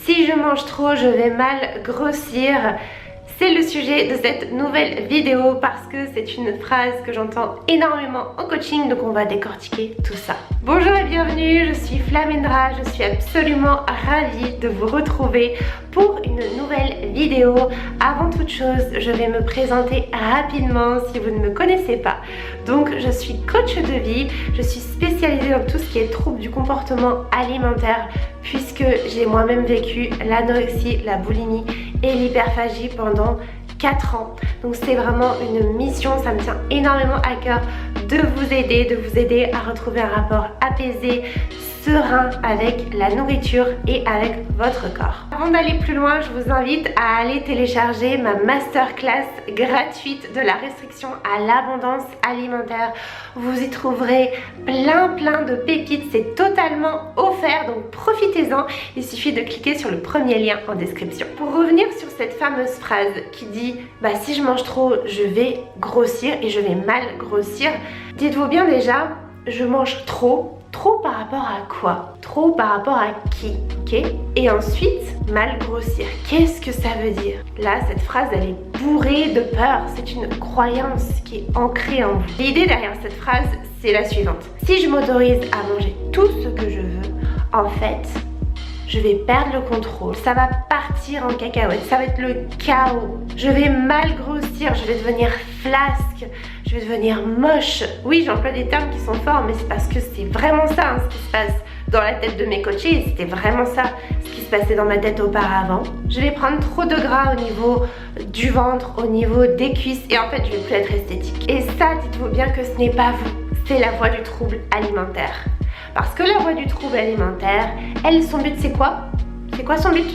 Si je mange trop, je vais mal grossir. C'est le sujet de cette nouvelle vidéo parce que c'est une phrase que j'entends énormément en coaching, donc on va décortiquer tout ça. Bonjour et bienvenue, je suis Flamendra, je suis absolument ravie de vous retrouver pour une nouvelle vidéo. Avant toute chose, je vais me présenter rapidement si vous ne me connaissez pas. Donc je suis coach de vie, je suis spécialisée dans tout ce qui est troubles du comportement alimentaire puisque j'ai moi-même vécu l'anorexie, la boulimie et l'hyperphagie pendant 4 ans. Donc c'est vraiment une mission, ça me tient énormément à cœur de vous aider à retrouver un rapport apaisé, serein avec la nourriture et avec votre corps. Avant d'aller plus loin, je vous invite à aller télécharger ma masterclass gratuite de la restriction à l'abondance alimentaire. Vous y trouverez plein de pépites, c'est totalement offert, donc profitez-en. Il suffit de cliquer sur le premier lien en description. Pour revenir sur cette fameuse phrase qui dit « si je mange trop, je vais grossir et je vais mal grossir », dites-vous bien déjà « je mange trop ». Trop par rapport à quoi? Trop par rapport à qui? Ok? Et ensuite, mal grossir. Qu'est-ce que ça veut dire? Là, cette phrase, elle est bourrée de peur. C'est une croyance qui est ancrée en vous. L'idée derrière cette phrase, c'est la suivante. Si je m'autorise à manger tout ce que je veux, en fait, je vais perdre le contrôle, ça va partir en cacahuète, ça va être le chaos. Je vais mal grossir, je vais devenir flasque, je vais devenir moche. Oui, j'emploie des termes qui sont forts, mais c'est parce que c'est vraiment ça ce qui se passe dans la tête de mes coachés. C'était vraiment ça ce qui se passait dans ma tête auparavant. Je vais prendre trop de gras au niveau du ventre, au niveau des cuisses, et en fait, je vais plus être esthétique. Et ça, dites-vous bien que ce n'est pas vous, c'est la voie du trouble alimentaire. Parce que la voie du trouble alimentaire, elle, son but c'est quoi? C'est quoi son but?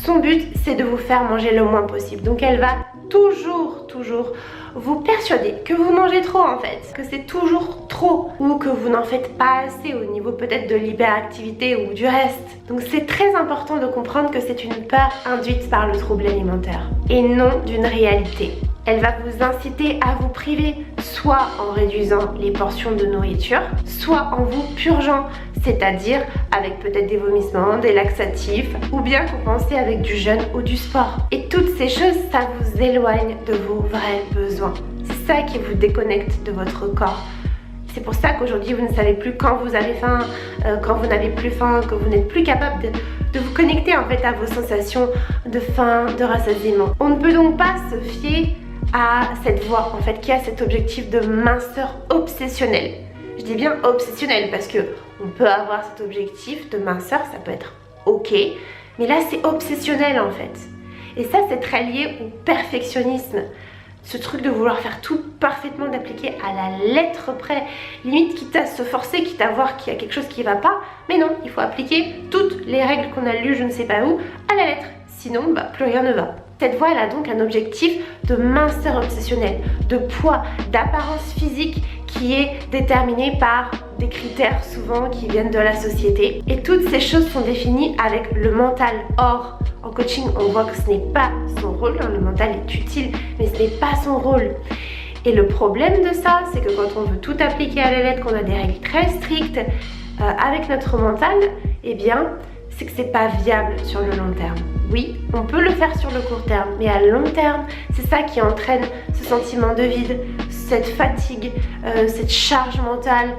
Son but c'est de vous faire manger le moins possible. Donc elle va toujours vous persuader que vous mangez trop en fait. Que c'est toujours trop. Ou que vous n'en faites pas assez au niveau peut-être de l'hyperactivité ou du reste. Donc c'est très important de comprendre que c'est une peur induite par le trouble alimentaire. Et non d'une réalité. Elle va vous inciter à vous priver, soit en réduisant les portions de nourriture, soit en vous purgeant, c'est-à-dire avec peut-être des vomissements, des laxatifs, ou bien compenser avec du jeûne ou du sport. Et toutes ces choses, ça vous éloigne de vos vrais besoins. C'est ça qui vous déconnecte de votre corps. C'est pour ça qu'aujourd'hui, vous ne savez plus quand vous avez faim, quand vous n'avez plus faim, que vous n'êtes plus capable de vous connecter en fait à vos sensations de faim, de rassasiement. On ne peut donc pas se fier à cette voie en fait qui a cet objectif de minceur obsessionnelle. Je dis bien obsessionnelle parce que on peut avoir cet objectif de minceur, ça peut être ok, mais là c'est obsessionnel en fait. Et ça c'est très lié au perfectionnisme. Ce truc de vouloir faire tout parfaitement, d'appliquer à la lettre près, limite quitte à se forcer, quitte à voir qu'il y a quelque chose qui va pas, mais non, il faut appliquer toutes les règles qu'on a lues je ne sais pas où à la lettre, sinon plus rien ne va. Cette voie elle a donc un objectif de minceur obsessionnelle, de poids, d'apparence physique qui est déterminé par des critères souvent qui viennent de la société. Et toutes ces choses sont définies avec le mental. Or, en coaching, on voit que ce n'est pas son rôle, le mental est utile, mais ce n'est pas son rôle. Et le problème de ça, c'est que quand on veut tout appliquer à la lettre, qu'on a des règles très strictes avec notre mental, eh bien, c'est que c'est pas viable sur le long terme. Oui, on peut le faire sur le court terme, mais à long terme, c'est ça qui entraîne ce sentiment de vide, cette fatigue, cette charge mentale,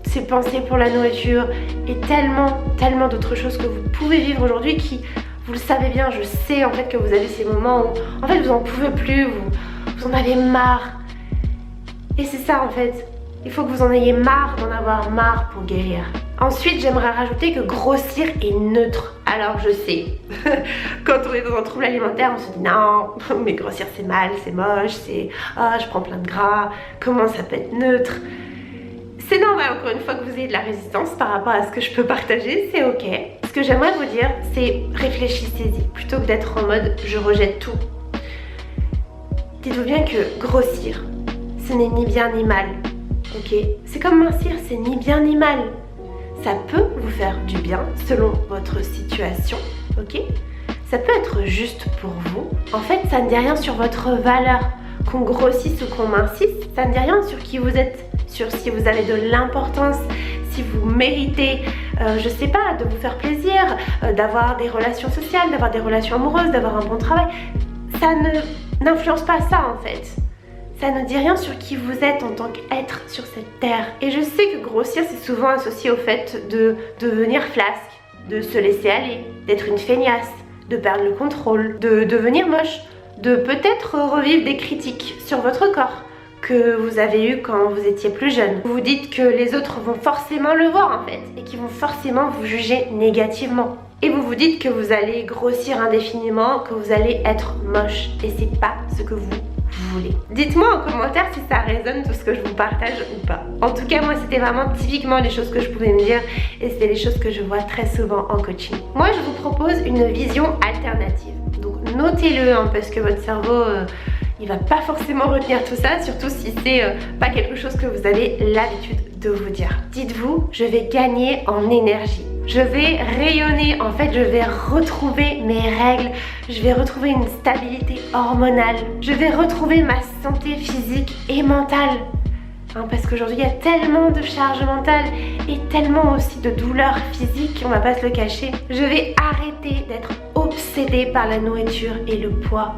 ces pensées pour la nourriture et tellement d'autres choses que vous pouvez vivre aujourd'hui qui, vous le savez bien, je sais en fait que vous avez ces moments où en fait vous en pouvez plus, vous en avez marre. Et c'est ça en fait. Il faut que vous en ayez marre d'en avoir marre pour guérir. Ensuite, j'aimerais rajouter que grossir est neutre. Alors je sais, quand on est dans un trouble alimentaire, on se dit non, mais grossir c'est mal, c'est moche, c'est je prends plein de gras, comment ça peut être neutre? C'est normal encore une fois que vous ayez de la résistance par rapport à ce que je peux partager, c'est ok. Ce que j'aimerais vous dire, c'est réfléchissez-y, plutôt que d'être en mode je rejette tout. Dites-vous bien que grossir, ce n'est ni bien ni mal. Ok, c'est comme mincir, c'est ni bien ni mal. Ça peut vous faire du bien selon votre situation, ok? Ça peut être juste pour vous. En fait, ça ne dit rien sur votre valeur. Qu'on grossisse ou qu'on mincisse, ça ne dit rien sur qui vous êtes, sur si vous avez de l'importance, si vous méritez, je sais pas, de vous faire plaisir, d'avoir des relations sociales, d'avoir des relations amoureuses, d'avoir un bon travail, ça n'influence pas ça en fait. Ça ne dit rien sur qui vous êtes en tant qu'être sur cette terre. Et je sais que grossir, c'est souvent associé au fait de devenir flasque, de se laisser aller, d'être une feignasse, de perdre le contrôle, de devenir moche, de peut-être revivre des critiques sur votre corps que vous avez eu quand vous étiez plus jeune. Vous vous dites que les autres vont forcément le voir en fait, et qu'ils vont forcément vous juger négativement. Et vous vous dites que vous allez grossir indéfiniment, que vous allez être moche, et c'est pas ce que vous voulez. Dites-moi en commentaire si ça résonne tout ce que je vous partage ou pas. En tout cas, moi c'était vraiment typiquement les choses que je pouvais me dire, et c'est les choses que je vois très souvent en coaching. Moi je vous propose une vision alternative. Donc notez-le hein, parce que votre cerveau il va pas forcément retenir tout ça, surtout si c'est pas quelque chose que vous avez l'habitude de vous dire. Dites-vous, je vais gagner en énergie. Je vais rayonner, en fait je vais retrouver mes règles, je vais retrouver une stabilité hormonale, je vais retrouver ma santé physique et mentale. Hein, parce qu'aujourd'hui il y a tellement de charge mentale et tellement aussi de douleurs physiques, on va pas se le cacher. Je vais arrêter d'être obsédée par la nourriture et le poids.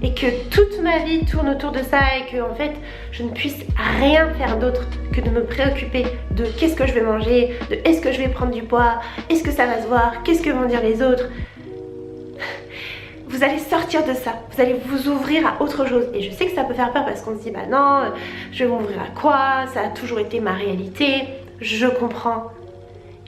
Et que toute ma vie tourne autour de ça et que en fait je ne puisse rien faire d'autre que de me préoccuper de qu'est-ce que je vais manger, de est-ce que je vais prendre du poids, est-ce que ça va se voir, qu'est-ce que vont dire les autres. Vous allez sortir de ça, vous allez vous ouvrir à autre chose. Et je sais que ça peut faire peur parce qu'on se dit bah non, je vais m'ouvrir à quoi, ça a toujours été ma réalité, je comprends.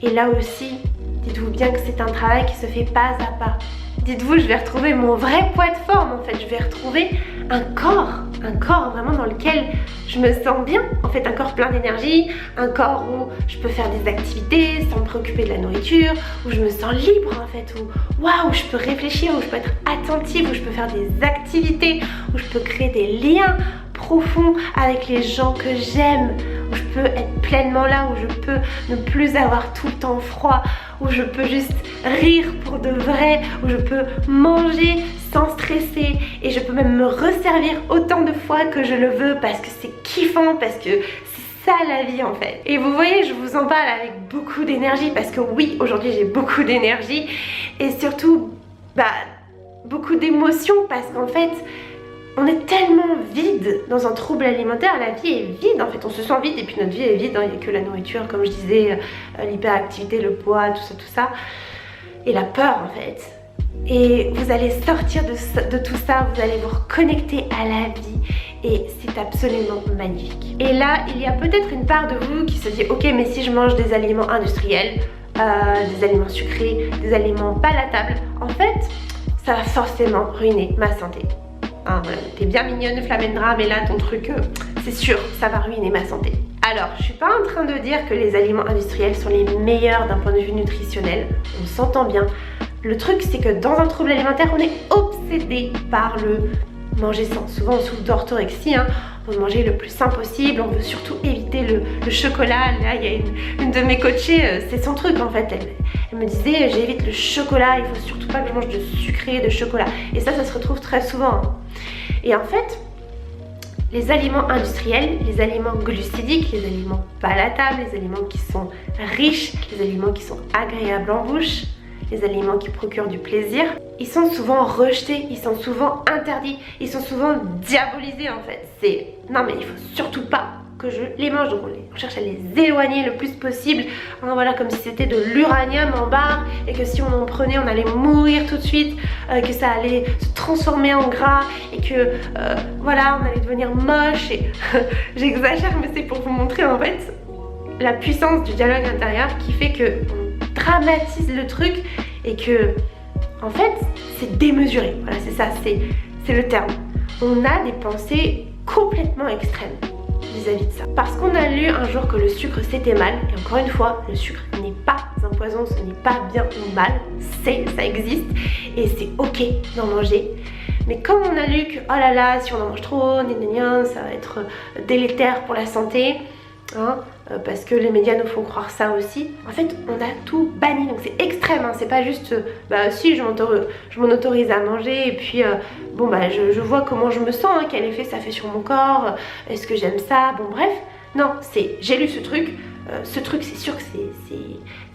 Et là aussi, dites-vous bien que c'est un travail qui se fait pas à pas. Dites-vous, je vais retrouver mon vrai poids de forme en fait, je vais retrouver un corps vraiment dans lequel je me sens bien, en fait un corps plein d'énergie, un corps où je peux faire des activités sans me préoccuper de la nourriture, où je me sens libre en fait, où waouh, je peux réfléchir, où je peux être attentive, où je peux faire des activités, où je peux créer des liens profonds avec les gens que j'aime, où je peux être pleinement là, où je peux ne plus avoir tout le temps froid, où je peux juste rire pour de vrai, où je peux manger sans stresser et je peux même me resservir autant de fois que je le veux parce que c'est kiffant, parce que c'est ça la vie en fait. Et vous voyez, je vous en parle avec beaucoup d'énergie parce que oui, aujourd'hui j'ai beaucoup d'énergie et surtout beaucoup d'émotions parce qu'en fait on est tellement vide dans un trouble alimentaire, la vie est vide en fait, on se sent vide et puis notre vie est vide, hein. Il n'y a que la nourriture comme je disais, l'hyperactivité, le poids, tout ça et la peur en fait. Et vous allez sortir de tout ça, vous allez vous reconnecter à la vie et c'est absolument magnifique. Et là il y a peut-être une part de vous qui se dit ok, mais si je mange des aliments industriels, des aliments sucrés, des aliments palatables, en fait ça va forcément ruiner ma santé. Hein, voilà, t'es bien mignonne Flamendra, mais là ton truc, c'est sûr, ça va ruiner ma santé. Alors, je suis pas en train de dire que les aliments industriels sont les meilleurs d'un point de vue nutritionnel, on s'entend bien. Le truc, c'est que dans un trouble alimentaire, on est obsédé par le manger sain. Souvent, on souffre d'orthorexie, hein. On veut manger le plus sain possible, on veut surtout éviter le chocolat. Là, il y a une de mes coachées, c'est son truc en fait. Elle me disait, j'évite le chocolat, il faut surtout pas que je mange de sucré, de chocolat. Et ça se retrouve très souvent. Hein. Et en fait, les aliments industriels, les aliments glucidiques, les aliments palatables, les aliments qui sont riches, les aliments qui sont agréables en bouche, les aliments qui procurent du plaisir, ils sont souvent rejetés, ils sont souvent interdits, ils sont souvent diabolisés en fait. C'est non mais il faut surtout pas que je les mange, donc on cherche à les éloigner le plus possible, hein, voilà, comme si c'était de l'uranium en barre et que si on en prenait on allait mourir tout de suite, que ça allait se transformer en gras et que voilà, on allait devenir moche et j'exagère mais c'est pour vous montrer en fait la puissance du dialogue intérieur qui fait que on dramatise le truc et que en fait c'est démesuré, voilà, c'est ça, c'est le terme. On a des pensées complètement extrêmes vis-à-vis de ça. Parce qu'on a lu un jour que le sucre c'était mal, et encore une fois, le sucre n'est pas un poison, ce n'est pas bien ou mal, ça existe, et c'est ok d'en manger. Mais comme on a lu que, oh là là, si on en mange trop, ça va être délétère pour la santé, hein, parce que les médias nous font croire ça aussi. En fait, on a tout banni, donc c'est extrême, hein, c'est pas juste, si je m'en autorise à manger, et puis je vois comment je me sens, hein, quel effet ça fait sur mon corps, est-ce que j'aime ça, bon bref. Non, c'est j'ai lu ce truc, ce truc c'est sûr que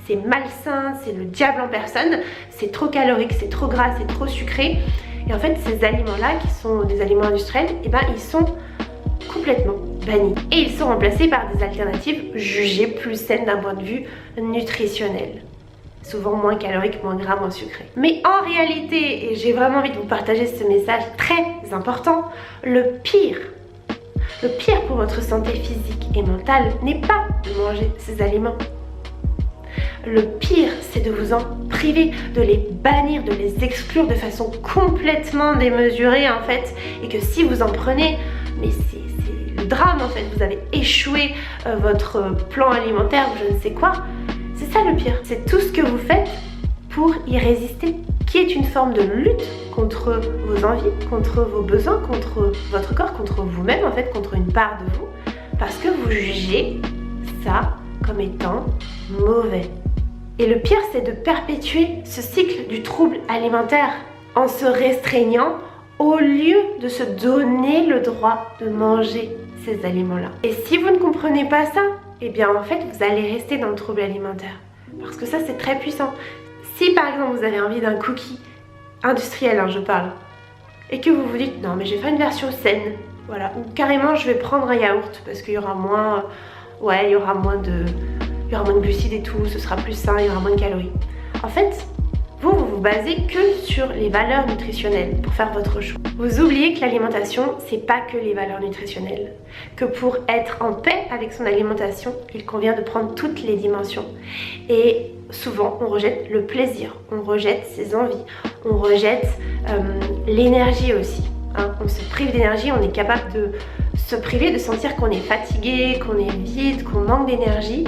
c'est malsain, c'est le diable en personne, c'est trop calorique, c'est trop gras, c'est trop sucré. Et en fait ces aliments-là qui sont des aliments industriels, et ben ils sont complètement bannis. Et ils sont remplacés par des alternatives jugées plus saines d'un point de vue nutritionnel. Souvent moins calorique, moins gras, moins sucré. Mais en réalité, et j'ai vraiment envie de vous partager ce message très important, le pire pour votre santé physique et mentale n'est pas de manger ces aliments. Le pire, c'est de vous en priver, de les bannir, de les exclure de façon complètement démesurée en fait. Et que si vous en prenez, mais c'est le drame en fait, vous avez échoué votre plan alimentaire ou je ne sais quoi. C'est ça le pire, c'est tout ce que vous faites pour y résister, qui est une forme de lutte contre vos envies, contre vos besoins, contre votre corps, contre vous-même en fait, contre une part de vous, parce que vous jugez ça comme étant mauvais. Et le pire, c'est de perpétuer ce cycle du trouble alimentaire en se restreignant au lieu de se donner le droit de manger ces aliments-là. Et si vous ne comprenez pas ça, eh bien en fait vous allez rester dans le trouble alimentaire. Parce que ça c'est très puissant. Si par exemple vous avez envie d'un cookie industriel, je parle, et que vous vous dites non mais je vais faire une version saine, voilà, ou carrément je vais prendre un yaourt parce qu'il y aura moins, il y aura moins de glucides et tout, ce sera plus sain, il y aura moins de calories. En fait, vous vous basez que sur les valeurs nutritionnelles pour faire votre choix. Vous oubliez que l'alimentation, c'est pas que les valeurs nutritionnelles. Que pour être en paix avec son alimentation, il convient de prendre toutes les dimensions. Et souvent, on rejette le plaisir, on rejette ses envies, on rejette l'énergie aussi. On se prive d'énergie, on est capable de se priver, de sentir qu'on est fatigué, qu'on est vide, qu'on manque d'énergie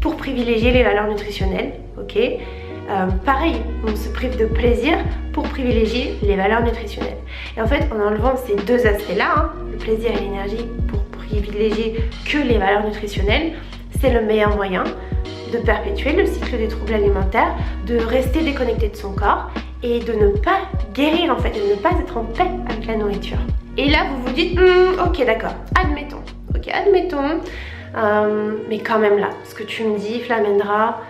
pour privilégier les valeurs nutritionnelles, ok ? Pareil, on se prive de plaisir pour privilégier les valeurs nutritionnelles. Et en fait, en enlevant ces deux aspects-là, le plaisir et l'énergie pour privilégier que les valeurs nutritionnelles, c'est le meilleur moyen de perpétuer le cycle des troubles alimentaires, de rester déconnecté de son corps et de ne pas guérir en fait, de ne pas être en paix avec la nourriture. Et là, vous vous dites, ok d'accord, admettons, mais quand même là, ce que tu me dis, Flamendra,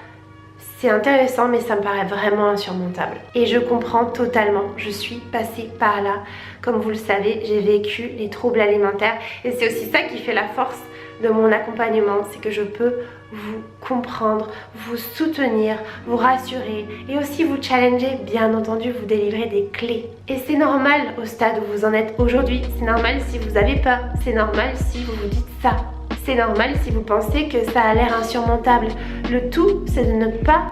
c'est intéressant mais ça me paraît vraiment insurmontable. Et je comprends totalement, je suis passée par là. Comme vous le savez, j'ai vécu les troubles alimentaires et c'est aussi ça qui fait la force de mon accompagnement, c'est que je peux vous comprendre, vous soutenir, vous rassurer et aussi vous challenger, bien entendu vous délivrer des clés. Et c'est normal au stade où vous en êtes aujourd'hui, c'est normal si vous avez peur, c'est normal si vous vous dites ça. C'est normal si vous pensez que ça a l'air insurmontable. Le tout, c'est de ne pas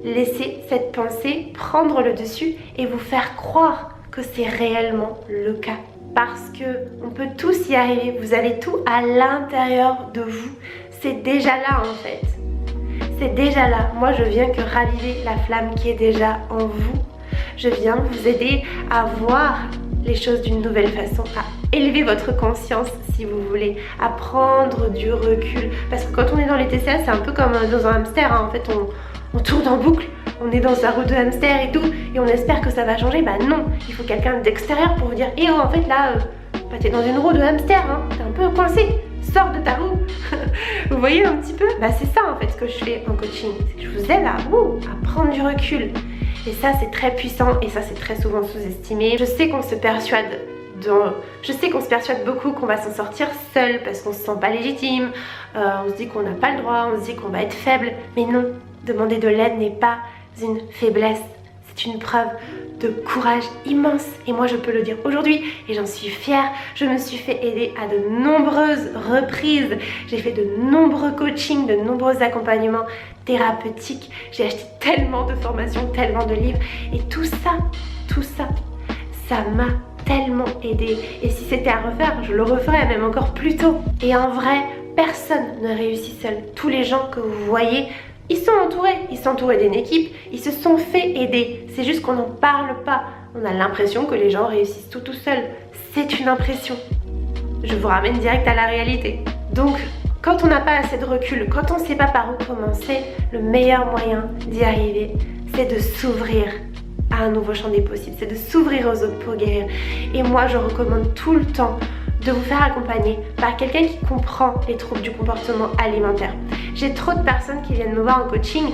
laisser cette pensée prendre le dessus et vous faire croire que c'est réellement le cas. Parce que on peut tous y arriver, vous avez tout à l'intérieur de vous. C'est déjà là en fait. C'est déjà là. Moi, je viens que raviver la flamme qui est déjà en vous. Je viens vous aider à voir les choses d'une nouvelle façon, à élever votre conscience si vous voulez, à prendre du recul. Parce que quand on est dans les TCA, c'est un peu comme dans un hamster, en fait on tourne en boucle, on est dans sa roue de hamster et tout, et on espère que ça va changer. Bah non, il faut quelqu'un d'extérieur pour vous dire eh oh en fait là, t'es dans une roue de hamster, t'es un peu coincé, sors de ta roue. Vous voyez un petit peu? Bah c'est ça en fait ce que je fais en coaching, c'est que je vous aide à prendre du recul. Et ça c'est très puissant et ça c'est très souvent sous-estimé. Je sais qu'on se persuade beaucoup qu'on va s'en sortir seul parce qu'on se sent pas légitime, on se dit qu'on n'a pas le droit, on se dit qu'on va être faible. Mais non, demander de l'aide n'est pas une faiblesse, c'est une preuve de courage immense. Et moi je peux le dire aujourd'hui et j'en suis fière. Je me suis fait aider à de nombreuses reprises. J'ai fait de nombreux coachings, de nombreux accompagnements thérapeutiques. J'ai acheté tellement de formations, tellement de livres. Et tout ça, ça m'a tellement aidé. Et si c'était à refaire, je le referais même encore plus tôt. Et en vrai, personne ne réussit seul. Tous les gens que vous voyez, ils sont entourés d'une équipe, ils se sont fait aider. C'est juste qu'on n'en parle pas. On a l'impression que les gens réussissent tout seuls. C'est une impression. Je vous ramène direct à la réalité. Donc, quand on n'a pas assez de recul, quand on ne sait pas par où commencer, le meilleur moyen d'y arriver, c'est de s'ouvrir à un nouveau champ des possibles. C'est de s'ouvrir aux autres pour guérir. Et moi, je recommande tout le temps de vous faire accompagner par quelqu'un qui comprend les troubles du comportement alimentaire. J'ai trop de personnes qui viennent me voir en coaching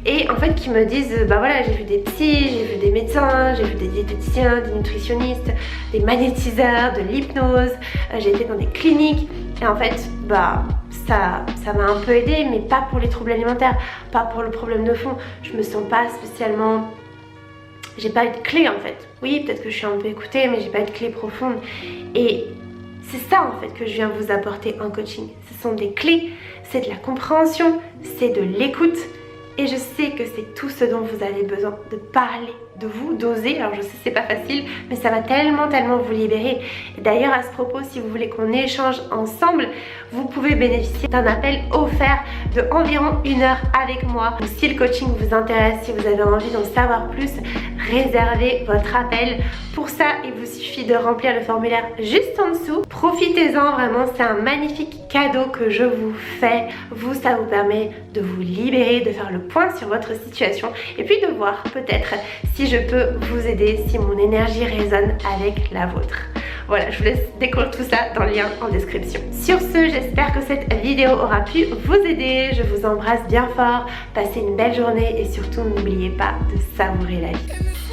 et en fait qui me disent bah voilà, j'ai vu des psys, j'ai vu des médecins, j'ai vu des diététiciens, des nutritionnistes, des magnétiseurs, de l'hypnose, j'ai été dans des cliniques et en fait bah ça m'a un peu aidé, mais pas pour les troubles alimentaires, pas pour le problème de fond. Je me sens pas spécialement... J'ai pas eu de clé en fait. Oui, peut-être que je suis un peu écoutée, mais j'ai pas eu de clé profonde. Et c'est ça en fait que je viens vous apporter en coaching. Ce sont des clés, c'est de la compréhension, c'est de l'écoute. Et je sais que c'est tout ce dont vous avez besoin, de parler de vous, d'oser. Alors je sais c'est pas facile, mais ça va tellement vous libérer. Et d'ailleurs à ce propos, si vous voulez qu'on échange ensemble, vous pouvez bénéficier d'un appel offert de environ 1 heure avec moi. Donc, si le coaching vous intéresse, si vous avez envie d'en savoir plus, réservez votre appel. Pour ça, il vous suffit de remplir le formulaire juste en dessous. Profitez-en vraiment, c'est un magnifique cadeau que je vous fais. Vous, ça vous permet de vous libérer, de faire le point sur votre situation et puis de voir peut-être si je peux vous aider, si mon énergie résonne avec la vôtre. Voilà, je vous laisse découvrir tout ça dans le lien en description. Sur ce, j'espère que cette vidéo aura pu vous aider. Je vous embrasse bien fort, passez une belle journée et surtout n'oubliez pas de savourer la vie.